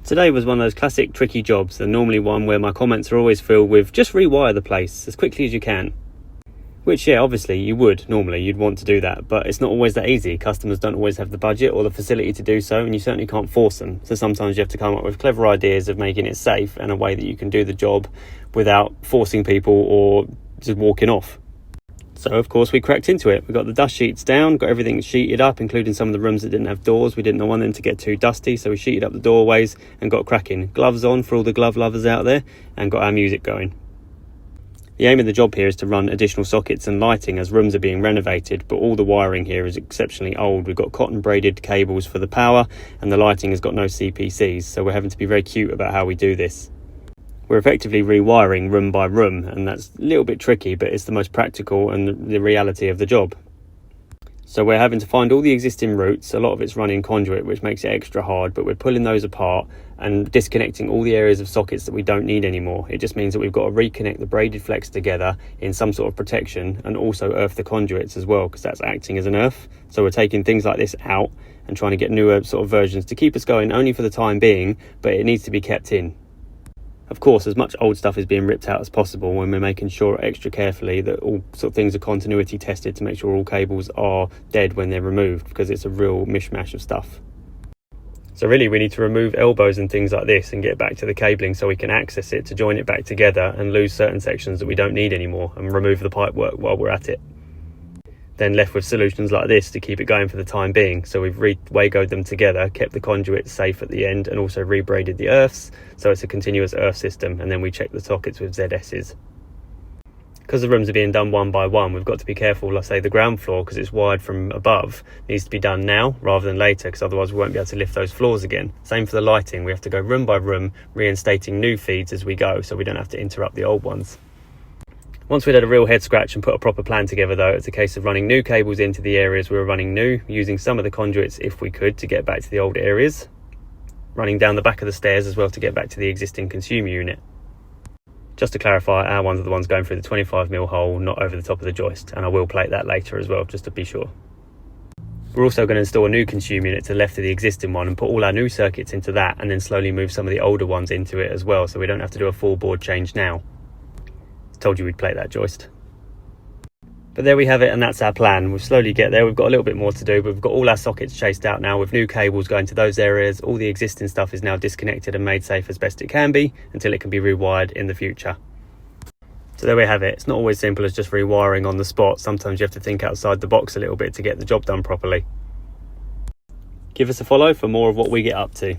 Today was one of those classic tricky jobs, and normally one where my comments are always filled with just rewire the place as quickly as you can. Which, yeah, obviously you would normally, you'd want to do that, but it's not always that easy. Customers don't always have the budget or the facility to do so, and you certainly can't force them. So sometimes you have to come up with clever ideas of making it safe and a way that you can do the job without forcing people or just walking off. So of course we cracked into it. We got the dust sheets down, got everything sheeted up, including some of the rooms that didn't have doors. We didn't want them to get too dusty, so we sheeted up the doorways and got cracking. Gloves on for all the glove lovers out there, and got our music going. The aim of the job here is to run additional sockets and lighting as rooms are being renovated, but all the wiring here is exceptionally old. We've got cotton braided cables for the power, and the lighting has got no CPCs, so we're having to be very cute about how we do this. We're effectively rewiring room by room, and that's a little bit tricky, but it's the most practical and the reality of the job. So we're having to find all the existing routes. A lot of it's running conduit, which makes it extra hard, but we're pulling those apart and disconnecting all the areas of sockets that we don't need anymore. It just means that we've got to reconnect the braided flex together in some sort of protection, and also earth the conduits as well, because that's acting as an earth. So we're taking things like this out and trying to get newer sort of versions to keep us going only for the time being, but it needs to be kept in. Of course, as much old stuff is being ripped out as possible when we're making sure extra carefully that all sort of things are continuity tested to make sure all cables are dead when they're removed, because it's a real mishmash of stuff. So really we need to remove elbows and things like this and get back to the cabling so we can access it to join it back together and lose certain sections that we don't need anymore, and remove the pipe work while we're at it. Then left with solutions like this to keep it going for the time being. So we've re-wagoed them together, kept the conduits safe at the end, and also rebraided the earths, so it's a continuous earth system, and then we check the sockets with ZS's. Because the rooms are being done one by one, we've got to be careful. Let's say the ground floor, because it's wired from above, needs to be done now rather than later, because otherwise we won't be able to lift those floors again. Same for the lighting, we have to go room by room, reinstating new feeds as we go, so we don't have to interrupt the old ones. Once we'd had a real head scratch and put a proper plan together though, it's a case of running new cables into the areas we were running new, using some of the conduits if we could to get back to the old areas, running down the back of the stairs as well to get back to the existing consumer unit. Just to clarify, our ones are the ones going through the 25mm hole, not over the top of the joist, and I will plate that later as well, just to be sure. We're also going to install a new consumer unit to the left of the existing one and put all our new circuits into that, and then slowly move some of the older ones into it as well, so we don't have to do a full board change now. Told you we'd plate that joist. But there we have it, and that's our plan. We'll slowly get there. We've got a little bit more to do, but we've got all our sockets chased out now with new cables going to those areas. All the existing stuff is now disconnected and made safe as best it can be until it can be rewired in the future. So there we have it. It's not always simple as just rewiring on the spot. Sometimes you have to think outside the box a little bit to get the job done properly. Give us a follow for more of what we get up to.